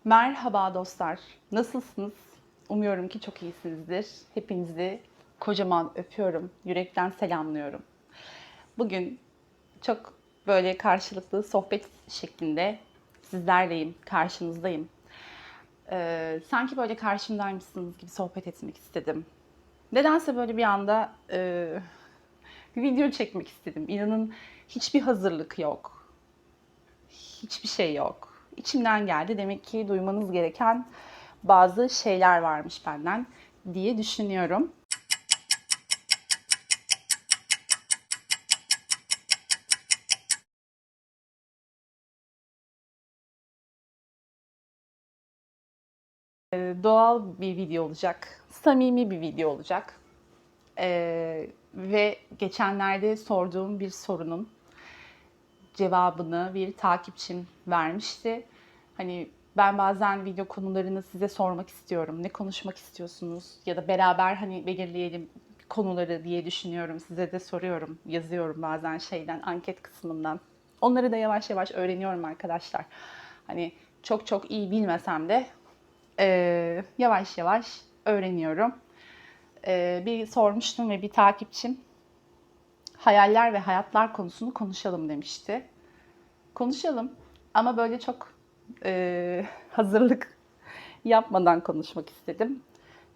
Merhaba dostlar. Nasılsınız? Umuyorum ki çok iyisinizdir. Hepinizi kocaman öpüyorum. Yürekten selamlıyorum. Bugün çok böyle karşılıklı sohbet şeklinde sizlerleyim, karşınızdayım. Sanki böyle karşımdaymışsınız gibi sohbet etmek istedim. Nedense böyle bir anda bir video çekmek istedim. İnanın hiçbir hazırlık yok. Hiçbir şey yok. İçimden geldi. Demek ki duymanız gereken bazı şeyler varmış benden diye düşünüyorum. Doğal bir video olacak. Samimi bir video olacak. Ve geçenlerde sorduğum bir sorunun cevabını bir takipçim vermişti. Hani ben bazen video konularını size sormak istiyorum. Ne konuşmak istiyorsunuz? Ya da beraber hani belirleyelim konuları diye düşünüyorum. Size de soruyorum, yazıyorum bazen şeyden, anket kısmından. Onları da yavaş yavaş öğreniyorum arkadaşlar. Hani çok çok iyi bilmesem de yavaş yavaş öğreniyorum. Bir sormuştum ve bir takipçim hayaller ve hayatlar konusunu konuşalım demişti. Konuşalım ama böyle çok hazırlık yapmadan konuşmak istedim.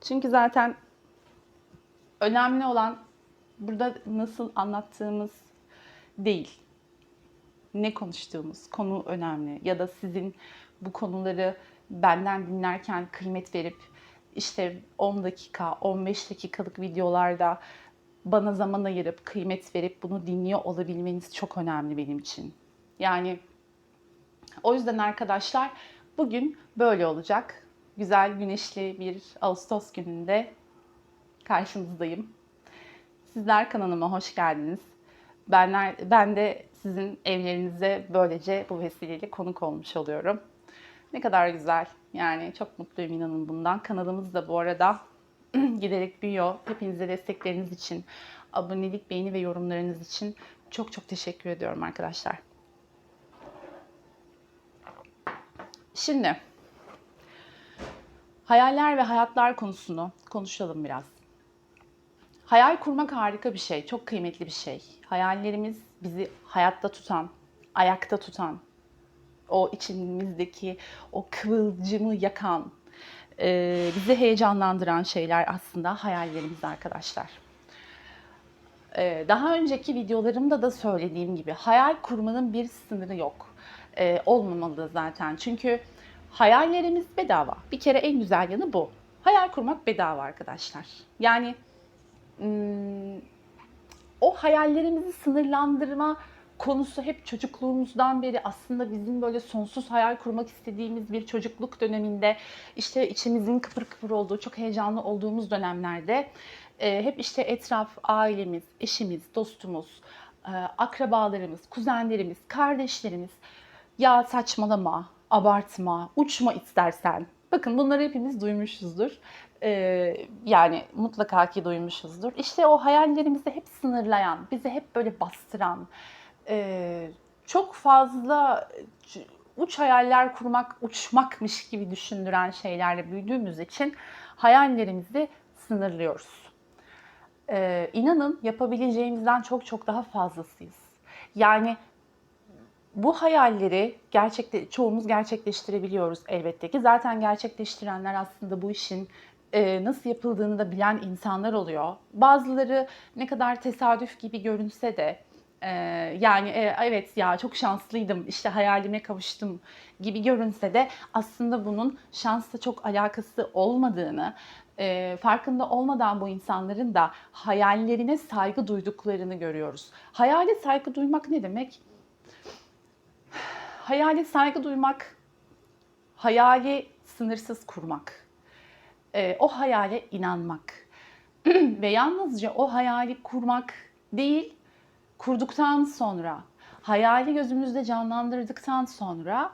Çünkü zaten önemli olan burada nasıl anlattığımız değil, ne konuştuğumuz konu önemli. Ya da sizin bu konuları benden dinlerken kıymet verip işte 10 dakika, 15 dakikalık videolarda bana zaman ayırıp, kıymet verip bunu dinliyor olabilmeniz çok önemli benim için. Yani o yüzden arkadaşlar bugün böyle olacak. Güzel güneşli bir Ağustos gününde karşınızdayım. Sizler kanalıma hoş geldiniz. Ben de sizin evlerinize böylece bu vesileyle konuk olmuş oluyorum. Ne kadar güzel. Yani çok mutluyum inanın bundan. Kanalımız da bu arada giderek büyüyor. Hepinize destekleriniz için, abonelik, beğeni ve yorumlarınız için çok çok teşekkür ediyorum arkadaşlar. Şimdi hayaller ve hayatlar konusunu konuşalım biraz. Hayal kurmak harika bir şey, çok kıymetli bir şey. Hayallerimiz bizi hayatta tutan, ayakta tutan, o içimizdeki o kıvılcımı yakan, bizi heyecanlandıran şeyler aslında hayallerimiz arkadaşlar. Daha önceki videolarımda da söylediğim gibi hayal kurmanın bir sınırı yok. Olmamalı zaten. Çünkü hayallerimiz bedava. Bir kere en güzel yanı bu. Hayal kurmak bedava arkadaşlar. Yani o hayallerimizi sınırlandırma konusu hep çocukluğumuzdan beri aslında bizim böyle sonsuz hayal kurmak istediğimiz bir çocukluk döneminde işte içimizin kıpır kıpır olduğu, çok heyecanlı olduğumuz dönemlerde hep işte etraf, ailemiz, eşimiz, dostumuz, akrabalarımız, kuzenlerimiz, kardeşlerimiz ya saçmalama, abartma, uçma istersen. Bakın bunları hepimiz duymuşuzdur. Yani mutlaka ki duymuşuzdur. İşte o hayallerimizi hep sınırlayan, bizi hep böyle bastıran, çok fazla uç hayaller kurmak, uçmakmış gibi düşündüren şeylerle büyüdüğümüz için hayallerimizi sınırlıyoruz. İnanın yapabileceğimizden çok çok daha fazlasıyız. Yani bu hayalleri çoğumuz gerçekleştirebiliyoruz elbette ki. Zaten gerçekleştirenler aslında bu işin nasıl yapıldığını da bilen insanlar oluyor. Bazıları ne kadar tesadüf gibi görünse de yani evet ya çok şanslıydım işte hayalime kavuştum gibi görünse de aslında bunun şansla çok alakası olmadığını, farkında olmadan bu insanların da hayallerine saygı duyduklarını görüyoruz. Hayale saygı duymak ne demek? Hayale saygı duymak, hayali sınırsız kurmak, o hayale inanmak ve yalnızca o hayali kurmak değil, kurduktan sonra, hayali gözümüzde canlandırdıktan sonra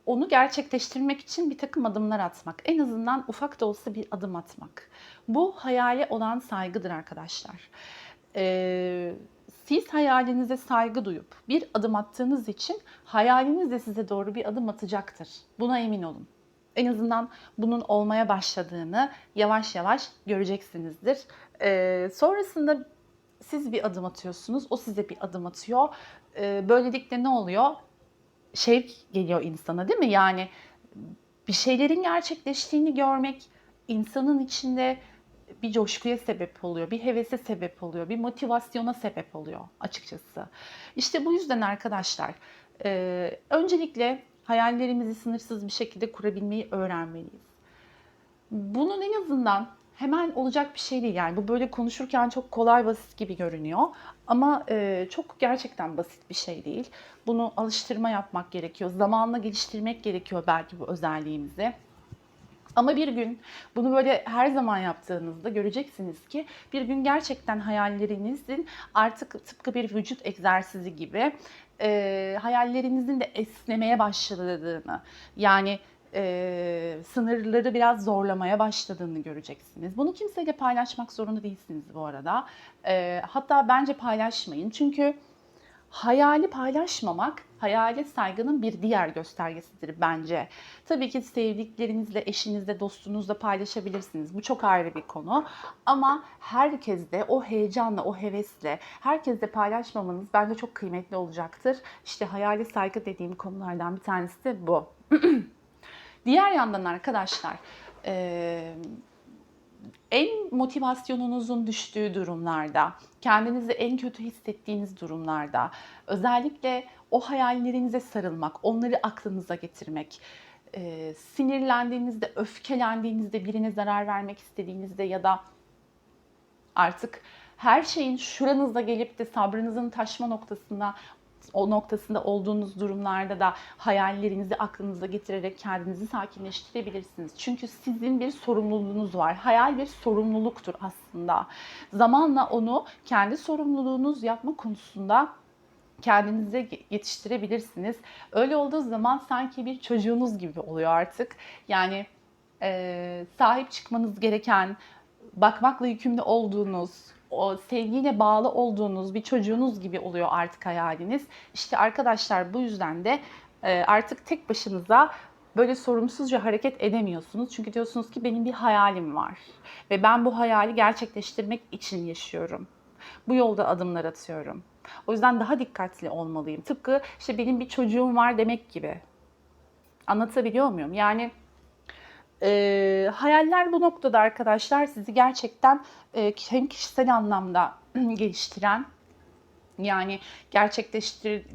onu gerçekleştirmek için bir takım adımlar atmak. En azından ufak da olsa bir adım atmak. Bu hayale olan saygıdır arkadaşlar. siz hayalinize saygı duyup bir adım attığınız için hayaliniz de size doğru bir adım atacaktır. Buna emin olun. En azından bunun olmaya başladığını yavaş yavaş göreceksinizdir. Sonrasında siz bir adım atıyorsunuz, o size bir adım atıyor. Böylelikle ne oluyor? Şevk geliyor insana, değil mi? Yani bir şeylerin gerçekleştiğini görmek insanın içinde bir coşkuya sebep oluyor, bir hevese sebep oluyor, bir motivasyona sebep oluyor açıkçası. İşte bu yüzden arkadaşlar, öncelikle hayallerimizi sınırsız bir şekilde kurabilmeyi öğrenmeliyiz. Bunun en azından hemen olacak bir şey değil. Yani bu böyle konuşurken çok kolay, basit gibi görünüyor. Ama çok gerçekten basit bir şey değil. Bunu alıştırma yapmak gerekiyor. Zamanla geliştirmek gerekiyor belki bu özelliğimizi. Ama bir gün bunu böyle her zaman yaptığınızda göreceksiniz ki bir gün gerçekten hayallerinizin artık tıpkı bir vücut egzersizi gibi hayallerinizin de esnemeye başladığını, yani sınırları biraz zorlamaya başladığını göreceksiniz. Bunu kimseyle paylaşmak zorunda değilsiniz bu arada. Hatta bence paylaşmayın. Çünkü hayali paylaşmamak, hayale saygının bir diğer göstergesidir bence. Tabii ki sevdiklerinizle, eşinizle, dostunuzla paylaşabilirsiniz. Bu çok ayrı bir konu. Ama herkesle o heyecanla, o hevesle, herkesle paylaşmamanız bence çok kıymetli olacaktır. İşte hayale saygı dediğim konulardan bir tanesi de bu. Diğer yandan arkadaşlar, en motivasyonunuzun düştüğü durumlarda, kendinizi en kötü hissettiğiniz durumlarda, özellikle o hayallerinize sarılmak, onları aklınıza getirmek, sinirlendiğinizde, öfkelendiğinizde, birine zarar vermek istediğinizde ya da artık her şeyin şuranıza gelip de sabrınızın taşma noktasında olduğunuz durumlarda da hayallerinizi aklınıza getirerek kendinizi sakinleştirebilirsiniz. Çünkü sizin bir sorumluluğunuz var. Hayal bir sorumluluktur aslında. Zamanla onu kendi sorumluluğunuz yapma konusunda kendinize yetiştirebilirsiniz. Öyle olduğu zaman sanki bir çocuğunuz gibi oluyor artık. Yani sahip çıkmanız gereken, bakmakla yükümlü olduğunuz, o sevgiyle bağlı olduğunuz bir çocuğunuz gibi oluyor artık hayaliniz. İşte arkadaşlar, bu yüzden de artık tek başınıza böyle sorumsuzca hareket edemiyorsunuz. Çünkü diyorsunuz ki benim bir hayalim var ve ben bu hayali gerçekleştirmek için yaşıyorum. Bu yolda adımlar atıyorum. O yüzden daha dikkatli olmalıyım. Tıpkı işte benim bir çocuğum var demek gibi. Anlatabiliyor muyum? Yani hayaller bu noktada arkadaşlar sizi gerçekten hem kişisel anlamda geliştiren, yani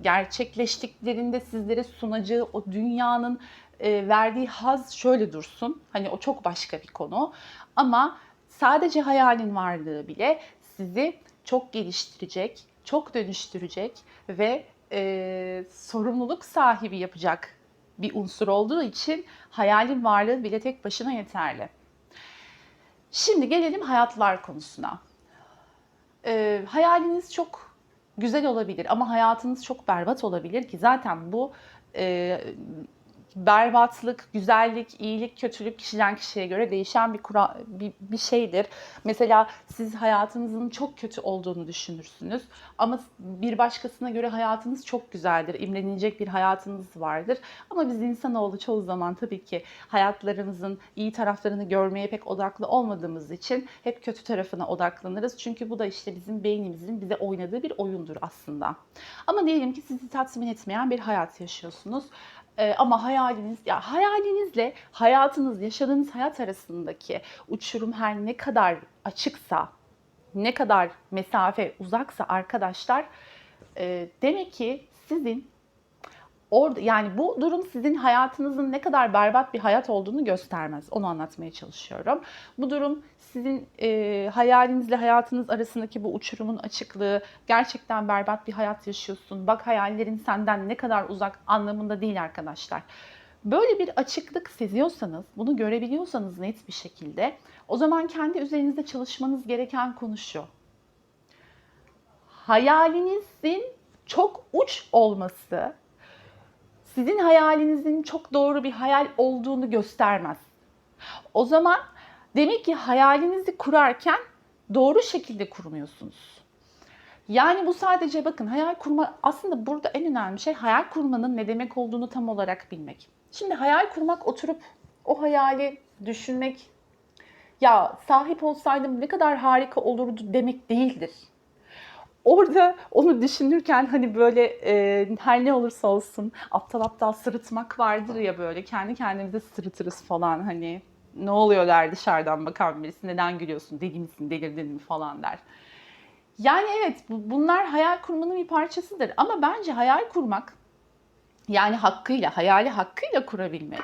gerçekleştiklerinde sizlere sunacağı o dünyanın verdiği haz şöyle dursun. Hani o çok başka bir konu. Ama sadece hayalin varlığı bile sizi çok geliştirecek, çok dönüştürecek ve sorumluluk sahibi yapacak bir unsur olduğu için hayalin varlığı bile tek başına yeterli. Şimdi gelelim hayatlar konusuna. Hayaliniz çok güzel olabilir ama hayatınız çok berbat olabilir ki zaten bu berbatlık, güzellik, iyilik, kötülük kişiden kişiye göre değişen bir şeydir. Mesela siz hayatınızın çok kötü olduğunu düşünürsünüz ama bir başkasına göre hayatınız çok güzeldir. İmrenilecek bir hayatınız vardır. Ama biz insanoğlu çoğu zaman tabii ki hayatlarımızın iyi taraflarını görmeye pek odaklı olmadığımız için hep kötü tarafına odaklanırız. Çünkü bu da işte bizim beynimizin bize oynadığı bir oyundur aslında. Ama diyelim ki sizi tatmin etmeyen bir hayat yaşıyorsunuz. Ama hayalinizle hayatınız, yaşadığınız hayat arasındaki uçurum her ne kadar açıksa, ne kadar mesafe uzaksa arkadaşlar, demek ki sizin orada, yani bu durum sizin hayatınızın ne kadar berbat bir hayat olduğunu göstermez. Onu anlatmaya çalışıyorum. Bu durum sizin hayalinizle hayatınız arasındaki bu uçurumun açıklığı, gerçekten berbat bir hayat yaşıyorsun, bak hayallerin senden ne kadar uzak anlamında değil arkadaşlar. Böyle bir açıklık seziyorsanız, bunu görebiliyorsanız net bir şekilde, o zaman kendi üzerinizde çalışmanız gereken konu şu: hayalinizin çok uç olması sizin hayalinizin çok doğru bir hayal olduğunu göstermez. O zaman demek ki hayalinizi kurarken doğru şekilde kurmuyorsunuz. Yani bu sadece bakın hayal kurma, aslında burada en önemli şey hayal kurmanın ne demek olduğunu tam olarak bilmek. Şimdi hayal kurmak, oturup o hayali düşünmek, ya sahip olsaydım ne kadar harika olurdu demek değildir. Orada onu düşünürken hani böyle her ne olursa olsun aptal aptal sırıtmak vardır ya, böyle kendi kendimize sırıtırız falan, hani ne oluyor der dışarıdan bakan birisi, neden gülüyorsun, deli misin, delirdin mi falan der. Yani evet, bunlar hayal kurmanın bir parçasıdır ama bence hayal kurmak, yani hakkıyla, hayali hakkıyla kurabilmek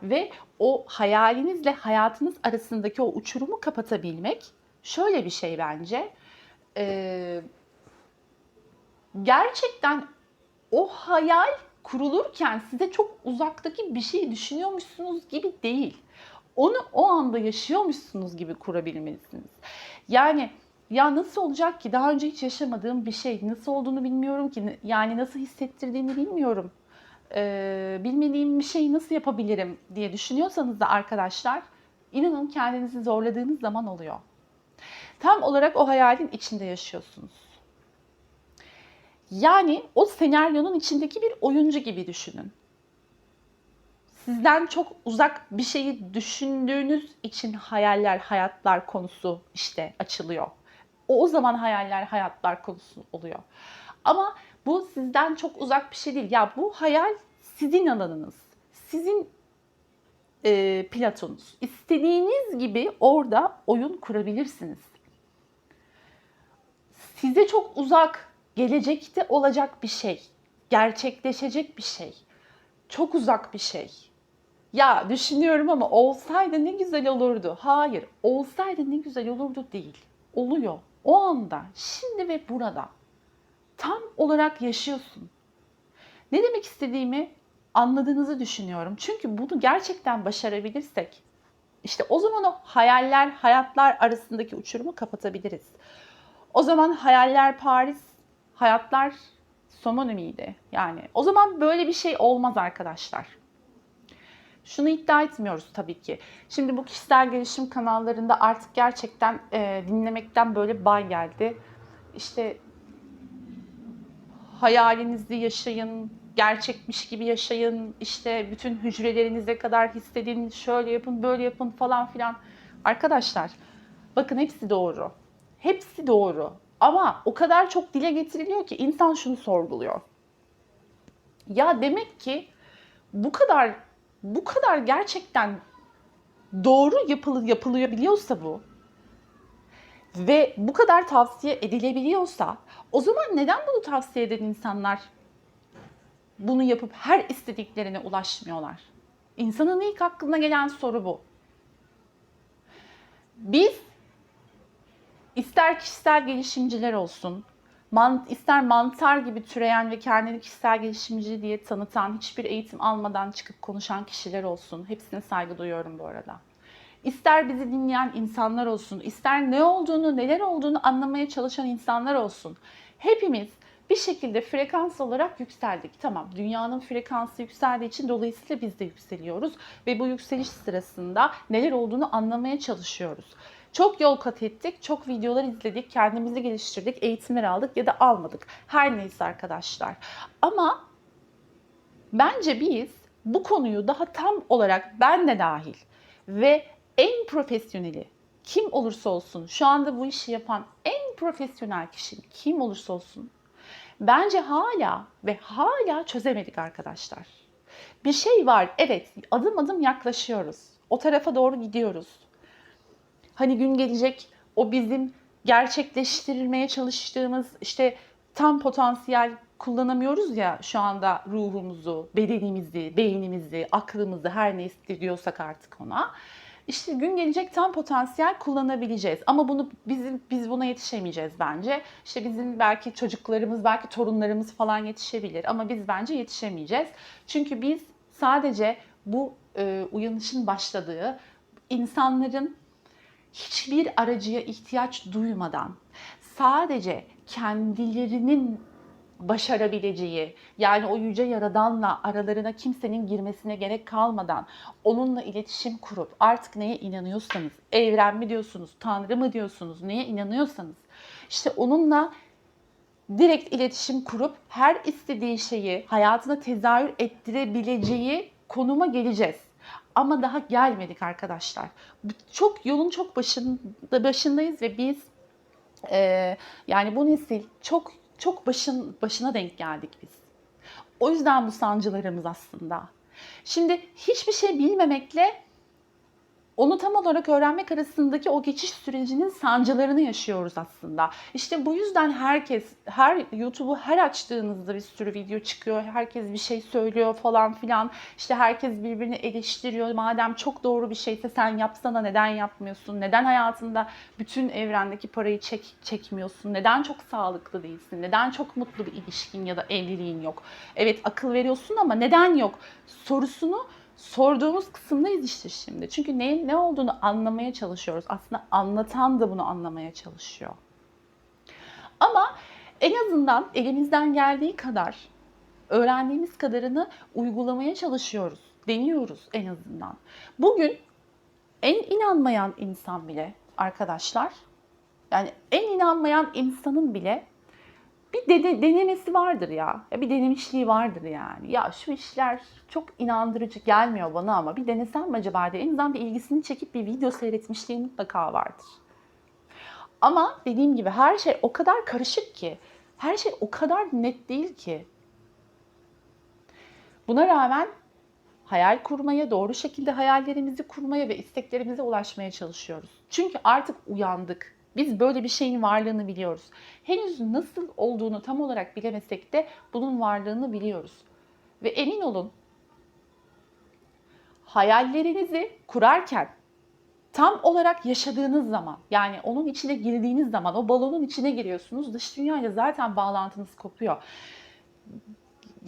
ve o hayalinizle hayatınız arasındaki o uçurumu kapatabilmek şöyle bir şey bence. Ee, Gerçekten o hayal kurulurken size çok uzaktaki bir şey düşünüyormuşsunuz gibi değil. Onu o anda yaşıyormuşsunuz gibi kurabilmelisiniz. Yani ya nasıl olacak ki, daha önce hiç yaşamadığım bir şey, nasıl olduğunu bilmiyorum ki, yani nasıl hissettirdiğini bilmiyorum. Bilmediğim bir şeyi nasıl yapabilirim diye düşünüyorsanız da arkadaşlar, inanın kendinizi zorladığınız zaman oluyor. Tam olarak o hayalin içinde yaşıyorsunuz. Yani o senaryonun içindeki bir oyuncu gibi düşünün. Sizden çok uzak bir şeyi düşündüğünüz için hayaller, hayatlar konusu işte açılıyor. O zaman hayaller, hayatlar konusu oluyor. Ama bu sizden çok uzak bir şey değil. Ya bu hayal sizin alanınız. Sizin platonunuz. İstediğiniz gibi orada oyun kurabilirsiniz. Size çok uzak, gelecekte olacak bir şey, gerçekleşecek bir şey, çok uzak bir şey. Ya düşünüyorum ama olsaydı ne güzel olurdu. Hayır, olsaydı ne güzel olurdu değil. Oluyor. O anda, şimdi ve burada. Tam olarak yaşıyorsun. Ne demek istediğimi anladığınızı düşünüyorum. Çünkü bunu gerçekten başarabilirsek, işte o zaman o hayaller, hayatlar arasındaki uçurumu kapatabiliriz. O zaman hayaller Paris, hayatlar Somali miydi? Yani o zaman böyle bir şey olmaz arkadaşlar. Şunu iddia etmiyoruz tabii ki. Şimdi bu kişisel gelişim kanallarında artık gerçekten dinlemekten böyle bay geldi. İşte hayalinizi yaşayın, gerçekmiş gibi yaşayın, işte bütün hücrelerinize kadar hissedin, şöyle yapın, böyle yapın falan filan. Arkadaşlar, bakın hepsi doğru. Hepsi doğru. Ama o kadar çok dile getiriliyor ki insan şunu sorguluyor. Ya demek ki bu kadar bu kadar gerçekten doğru yapılabiliyorsa bu ve bu kadar tavsiye edilebiliyorsa, o zaman neden bunu tavsiye eden insanlar bunu yapıp her istediklerine ulaşmıyorlar? İnsanın ilk aklına gelen soru bu. Biz ister kişisel gelişimciler olsun, ister mantar gibi türeyen ve kendini kişisel gelişimci diye tanıtan, hiçbir eğitim almadan çıkıp konuşan kişiler olsun, hepsine saygı duyuyorum bu arada. İster bizi dinleyen insanlar olsun, ister ne olduğunu, neler olduğunu anlamaya çalışan insanlar olsun. Hepimiz bir şekilde frekans olarak yükseldik. Tamam, dünyanın frekansı yükseldiği için dolayısıyla biz de yükseliyoruz. Ve bu yükseliş sırasında neler olduğunu anlamaya çalışıyoruz. Çok yol kat ettik, çok videolar izledik, kendimizi geliştirdik, eğitimler aldık ya da almadık. Her neyse arkadaşlar. Ama bence biz bu konuyu daha tam olarak, ben de dahil ve en profesyoneli kim olursa olsun, şu anda bu işi yapan en profesyonel kişi kim olursa olsun, bence hala ve hala çözemedik arkadaşlar. Bir şey var, evet, adım adım yaklaşıyoruz. O tarafa doğru gidiyoruz. Hani gün gelecek, o bizim gerçekleştirilmeye çalıştığımız işte tam potansiyel kullanamıyoruz ya şu anda, ruhumuzu, bedenimizi, beynimizi, aklımızı, her ne hissediyorsak artık ona. İşte gün gelecek tam potansiyel kullanabileceğiz. Ama biz buna yetişemeyeceğiz bence. İşte bizim belki çocuklarımız, belki torunlarımız falan yetişebilir ama biz bence yetişemeyeceğiz. Çünkü biz sadece bu uyanışın başladığı, insanların hiçbir aracıya ihtiyaç duymadan sadece kendilerinin başarabileceği, yani o yüce yaradanla aralarına kimsenin girmesine gerek kalmadan onunla iletişim kurup, artık neye inanıyorsanız, evren mi diyorsunuz, tanrı mı diyorsunuz, neye inanıyorsanız, işte onunla direkt iletişim kurup her istediği şeyi hayatına tezahür ettirebileceği konuma geleceğiz. Ama daha gelmedik arkadaşlar. Yolun çok başındayız ve biz yani bu nesil çok başına denk geldik biz. O yüzden bu sancılarımız aslında. Şimdi hiçbir şey bilmemekle onu tam olarak öğrenmek arasındaki o geçiş sürecinin sancılarını yaşıyoruz aslında. İşte bu yüzden YouTube'u her açtığınızda bir sürü video çıkıyor. Herkes bir şey söylüyor falan filan. İşte herkes birbirini eleştiriyor. Madem çok doğru bir şeyse sen yapsana, neden yapmıyorsun? Neden hayatında bütün evrendeki parayı çekmiyorsun? Neden çok sağlıklı değilsin? Neden çok mutlu bir ilişkin ya da evliliğin yok? Evet, akıl veriyorsun ama neden yok? Sorusunu sorduğumuz kısımdayız işte şimdi. Çünkü neyin ne olduğunu anlamaya çalışıyoruz. Aslında anlatan da bunu anlamaya çalışıyor. Ama en azından elimizden geldiği kadar, öğrendiğimiz kadarını uygulamaya çalışıyoruz. Deniyoruz en azından. Bugün en inanmayan insan bile arkadaşlar, yani en inanmayan insanın bile bir denemesi vardır ya. Bir denemişliği vardır yani. Ya şu işler çok inandırıcı gelmiyor bana ama bir denesem mi acaba diye en azından bir ilgisini çekip bir video seyretmişliği mutlaka vardır. Ama dediğim gibi her şey o kadar karışık ki, her şey o kadar net değil ki. Buna rağmen hayal kurmaya, doğru şekilde hayallerimizi kurmaya ve isteklerimize ulaşmaya çalışıyoruz. Çünkü artık uyandık. Biz böyle bir şeyin varlığını biliyoruz. Henüz nasıl olduğunu tam olarak bilemesek de bunun varlığını biliyoruz. Ve emin olun, hayallerinizi kurarken tam olarak yaşadığınız zaman, yani onun içine girdiğiniz zaman, o balonun içine giriyorsunuz, dış dünyayla zaten bağlantınız kopuyor.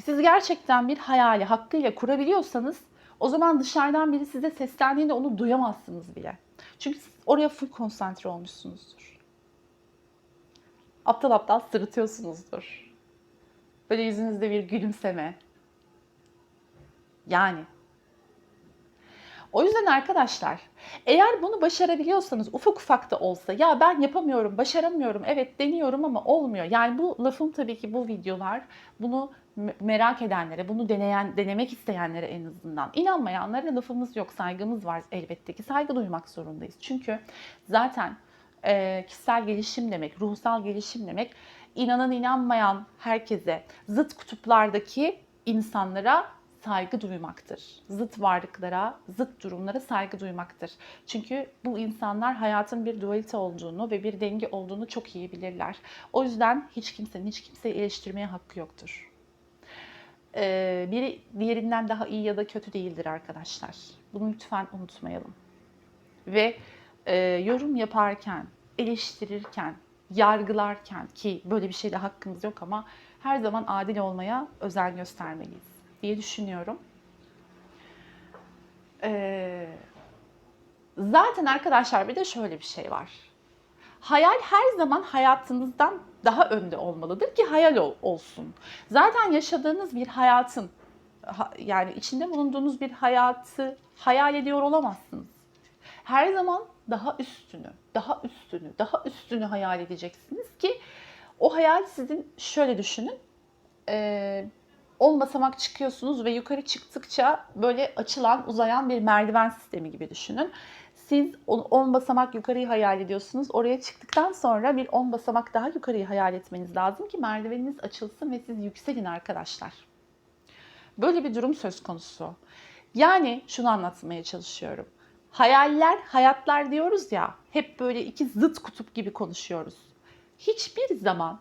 Siz gerçekten bir hayali hakkıyla kurabiliyorsanız o zaman dışarıdan biri size seslendiğinde onu duyamazsınız bile. Çünkü siz oraya full konsantre olmuşsunuzdur. Aptal aptal sırıtıyorsunuzdur. Böyle yüzünüzde bir gülümseme. Yani. O yüzden arkadaşlar, eğer bunu başarabiliyorsanız ufak ufak da olsa, ya ben yapamıyorum, başaramıyorum, evet deniyorum ama olmuyor. Yani bu lafım tabii ki bu videolar bunu merak edenlere, bunu denemek isteyenlere en azından. İnanmayanlara lafımız yok, saygımız var elbette ki. Saygı duymak zorundayız. Çünkü zaten kişisel gelişim demek, ruhsal gelişim demek, inanan inanmayan herkese, zıt kutuplardaki insanlara saygı duymaktır. Zıt varlıklara, zıt durumlara saygı duymaktır. Çünkü bu insanlar hayatın bir dualite olduğunu ve bir denge olduğunu çok iyi bilirler. O yüzden hiç kimsenin hiç kimseyi eleştirmeye hakkı yoktur. Biri diğerinden daha iyi ya da kötü değildir arkadaşlar. Bunu lütfen unutmayalım. Ve yorum yaparken, eleştirirken, yargılarken, ki böyle bir şeyde hakkımız yok ama her zaman adil olmaya özen göstermeliyiz diye düşünüyorum. Zaten arkadaşlar bir de şöyle bir şey var. Hayal her zaman hayatınızdan daha önde olmalıdır ki hayal olsun. Zaten yaşadığınız bir hayatın, yani içinde bulunduğunuz bir hayatı hayal ediyor olamazsınız. Her zaman daha üstünü, daha üstünü, daha üstünü hayal edeceksiniz ki o hayal sizin, şöyle düşünün, 10 basamak çıkıyorsunuz ve yukarı çıktıkça böyle açılan, uzayan bir merdiven sistemi gibi düşünün. Siz 10 basamak yukarıyı hayal ediyorsunuz. Oraya çıktıktan sonra bir 10 basamak daha yukarıyı hayal etmeniz lazım ki merdiveniniz açılsın ve siz yükselin arkadaşlar. Böyle bir durum söz konusu. Yani şunu anlatmaya çalışıyorum. Hayaller, hayatlar diyoruz ya, hep böyle iki zıt kutup gibi konuşuyoruz. Hiçbir zaman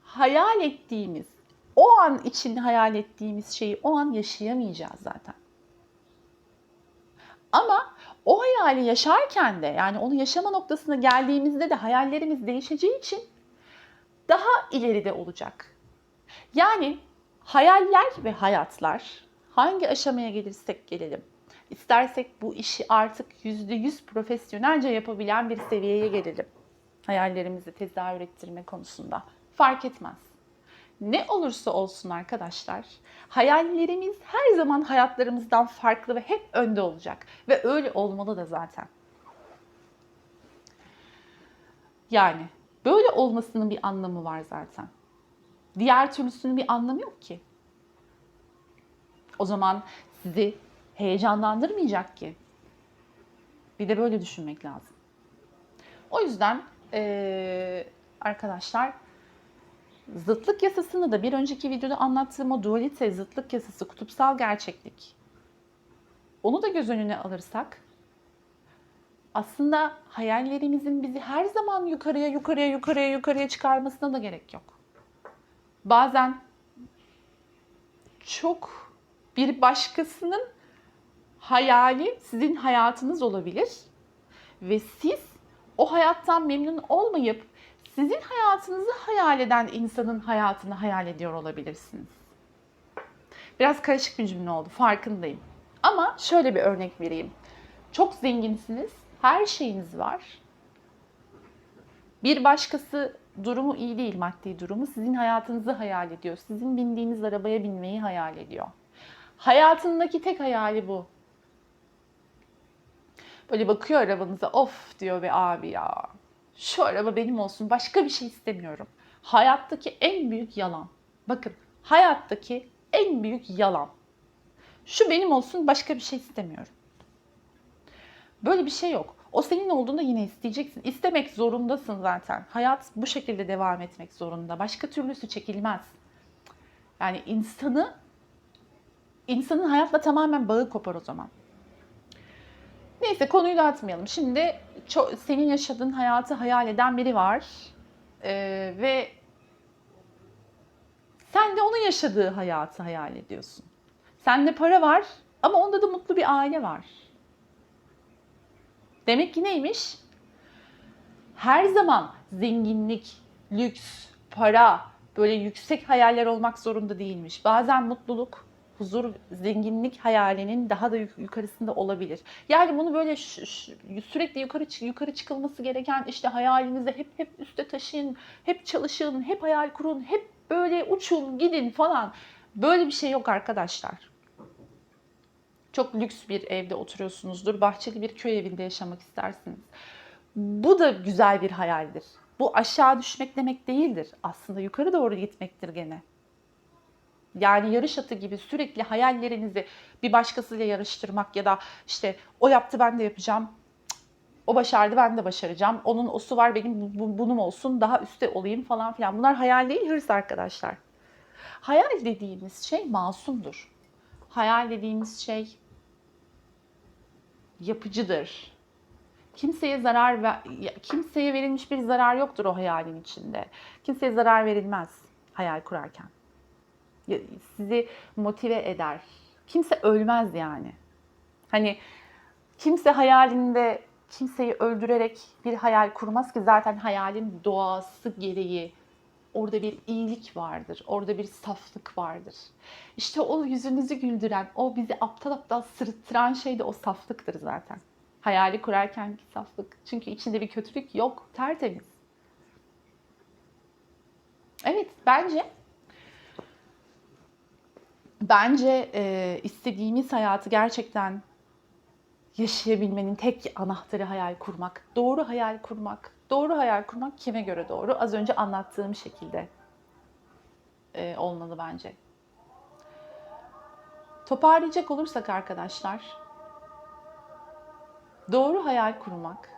hayal ettiğimiz, o an için hayal ettiğimiz şeyi o an yaşayamayacağız zaten. Ama o hayali yaşarken de, yani onu yaşama noktasına geldiğimizde de hayallerimiz değişeceği için daha ileride olacak. Yani hayaller ve hayatlar, hangi aşamaya gelirsek gelelim, İstersek bu işi artık %100 profesyonelce yapabilen bir seviyeye gelelim. Hayallerimizi tezahür ettirme konusunda. Fark etmez. Ne olursa olsun arkadaşlar, hayallerimiz her zaman hayatlarımızdan farklı ve hep önde olacak. Ve öyle olmalı da zaten. Yani böyle olmasının bir anlamı var zaten. Diğer türlüsünün bir anlamı yok ki. O zaman sizi heyecanlandırmayacak ki. Bir de böyle düşünmek lazım. O yüzden arkadaşlar, zıtlık yasasını da bir önceki videoda anlattığım o dualite, zıtlık yasası, kutupsal gerçeklik. Onu da göz önüne alırsak aslında hayallerimizin bizi her zaman yukarıya çıkarmasına da gerek yok. Bazen çok bir başkasının hayali sizin hayatınız olabilir ve siz o hayattan memnun olmayıp sizin hayatınızı hayal eden insanın hayatını hayal ediyor olabilirsiniz. Biraz karışık bir cümle oldu, farkındayım. Ama şöyle bir örnek vereyim. Çok zenginsiniz, her şeyiniz var. Bir başkası durumu iyi değil, maddi durumu. Sizin hayatınızı hayal ediyor. Sizin bindiğiniz arabaya binmeyi hayal ediyor. Hayatındaki tek hayali bu. Böyle bakıyor arabanıza, of diyor be abi ya. Şu araba benim olsun, başka bir şey istemiyorum. Hayattaki en büyük yalan. Bakın, hayattaki en büyük yalan. Şu benim olsun, başka bir şey istemiyorum. Böyle bir şey yok. O senin olduğunda yine isteyeceksin. İstemek zorundasın zaten. Hayat bu şekilde devam etmek zorunda. Başka türlüsü çekilmez. Yani insanın hayatla tamamen bağı kopar o zaman. Neyse, konuyu dağıtmayalım. Şimdi senin yaşadığın hayatı hayal eden biri var. Ve sen de onun yaşadığı hayatı hayal ediyorsun. Sende para var ama onda da mutlu bir aile var. Demek ki neymiş? Her zaman zenginlik, lüks, para, böyle yüksek hayaller olmak zorunda değilmiş. Bazen mutluluk, huzur, zenginlik hayalinin daha da yukarısında olabilir. Yani bunu böyle sürekli yukarı çıkılması gereken, işte hayalinizi hep üste taşıyın, hep çalışın, hep hayal kurun, hep böyle uçun, gidin falan. Böyle bir şey yok arkadaşlar. Çok lüks bir evde oturuyorsunuzdur, bahçeli bir köy evinde yaşamak istersiniz. Bu da güzel bir hayaldir. Bu aşağı düşmek demek değildir. Aslında yukarı doğru gitmektir gene. Yani yarış atı gibi sürekli hayallerinizi bir başkasıyla yarıştırmak ya da işte o yaptı ben de yapacağım, o başardı ben de başaracağım, onun osu var benim bunun olsun, daha üstte olayım falan filan. Bunlar hayal değil, hırs arkadaşlar. Hayal dediğimiz şey masumdur. Hayal dediğimiz şey yapıcıdır. Kimseye verilmiş bir zarar yoktur o hayalin içinde. Kimseye zarar verilmez hayal kurarken. Sizi motive eder. Kimse ölmez yani. Hani kimse hayalinde kimseyi öldürerek bir hayal kurmaz ki, zaten hayalin doğası gereği orada bir iyilik vardır. Orada bir saflık vardır. İşte o yüzünüzü güldüren, o bizi aptal aptal sırıttıran şey de o saflıktır zaten. Hayali kurarkenki saflık. Çünkü içinde bir kötülük yok. Tertemiz. Evet, bence istediğimiz hayatı gerçekten yaşayabilmenin tek anahtarı hayal kurmak. Doğru hayal kurmak. Doğru hayal kurmak kime göre doğru? Az önce anlattığım şekilde olmalı bence. Toparlayacak olursak arkadaşlar, doğru hayal kurmak,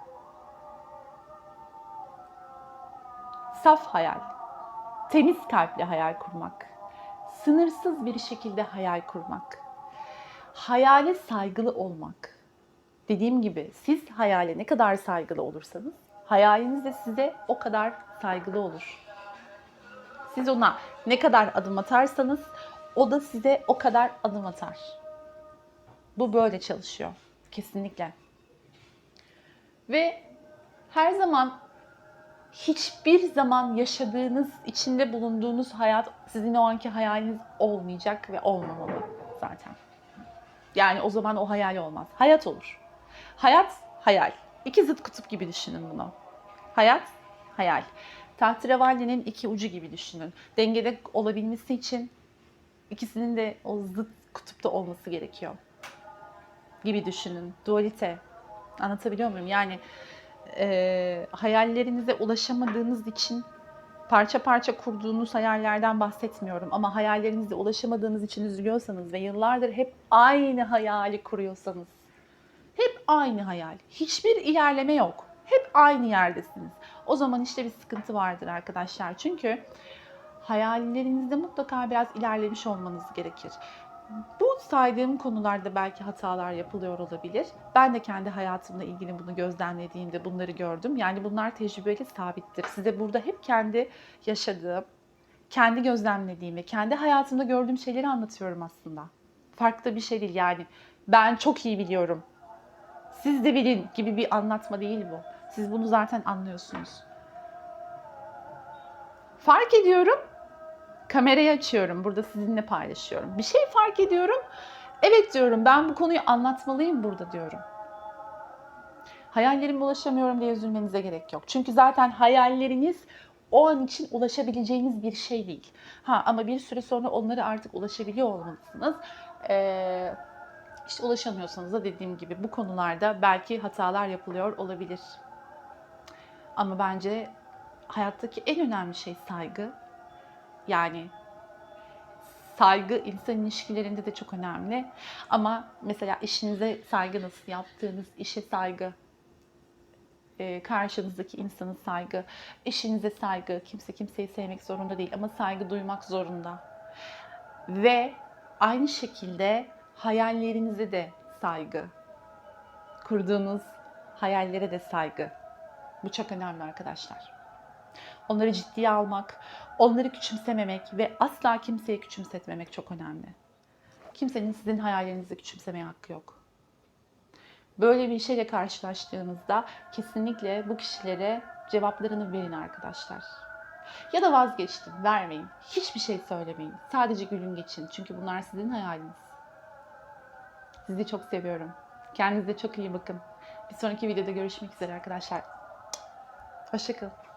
saf hayal, temiz kalpli hayal kurmak, sınırsız bir şekilde hayal kurmak, hayale saygılı olmak. Dediğim gibi, siz hayale ne kadar saygılı olursanız, hayaliniz de size o kadar saygılı olur. Siz ona ne kadar adım atarsanız, o da size o kadar adım atar. Bu böyle çalışıyor. Kesinlikle. Ve her zaman, hiçbir zaman yaşadığınız, içinde bulunduğunuz hayat sizin o anki hayaliniz olmayacak ve olmamalı zaten. Yani o zaman o hayal olmaz. Hayat olur. Hayat, hayal. İki zıt kutup gibi düşünün bunu. Hayat, hayal. Tahterevalli'nin iki ucu gibi düşünün. Dengede olabilmesi için ikisinin de o zıt kutupta olması gerekiyor gibi düşünün. Dualite. Anlatabiliyor muyum? Yani hayallerinize ulaşamadığınız için Parça parça kurduğunuz hayallerden bahsetmiyorum ama hayallerinize ulaşamadığınız için üzülüyorsanız ve yıllardır hep aynı hayali kuruyorsanız, hep aynı hayal, hiçbir ilerleme yok, hep aynı yerdesiniz. O zaman işte bir sıkıntı vardır arkadaşlar. Çünkü hayallerinizde mutlaka biraz ilerlemiş olmanız gerekir. Bu saydığım konularda belki hatalar yapılıyor olabilir. Ben de kendi hayatımla ilgili bunu gözlemlediğimde bunları gördüm. Yani bunlar tecrübeyle sabittir. Size burada hep kendi yaşadığım, kendi gözlemlediğim ve kendi hayatımda gördüğüm şeyleri anlatıyorum aslında. Farklı bir şey değil yani. Ben çok iyi biliyorum, siz de bilin gibi bir anlatma değil bu. Siz bunu zaten anlıyorsunuz. Fark ediyorum, kamerayı açıyorum, burada sizinle paylaşıyorum. Bir şey fark ediyorum, evet diyorum, ben bu konuyu anlatmalıyım burada diyorum. Hayallerime ulaşamıyorum diye üzülmenize gerek yok. Çünkü zaten hayalleriniz o an için ulaşabileceğiniz bir şey değil. Ama bir süre sonra onlara artık ulaşabiliyor olmalısınız. İşte ulaşamıyorsanız da dediğim gibi bu konularda belki hatalar yapılıyor olabilir. Ama bence hayattaki en önemli şey saygı. Yani saygı insan ilişkilerinde de çok önemli. Ama mesela işinize saygı nasıl, yaptığınız işe saygı, karşınızdaki insana saygı, eşinize saygı, kimse kimseyi sevmek zorunda değil ama saygı duymak zorunda. Ve aynı şekilde hayallerinize de saygı, kurduğunuz hayallere de saygı. Bu çok önemli arkadaşlar. Onları ciddiye almak, onları küçümsememek ve asla kimseyi küçümsetmemek çok önemli. Kimsenin sizin hayallerinizi küçümsemeye hakkı yok. Böyle bir şeyle karşılaştığınızda kesinlikle bu kişilere cevaplarını verin arkadaşlar. Ya da vazgeçtim, vermeyin. Hiçbir şey söylemeyin. Sadece gülün geçin. Çünkü bunlar sizin hayaliniz. Sizi çok seviyorum. Kendinize çok iyi bakın. Bir sonraki videoda görüşmek üzere arkadaşlar. Hoşça kalın.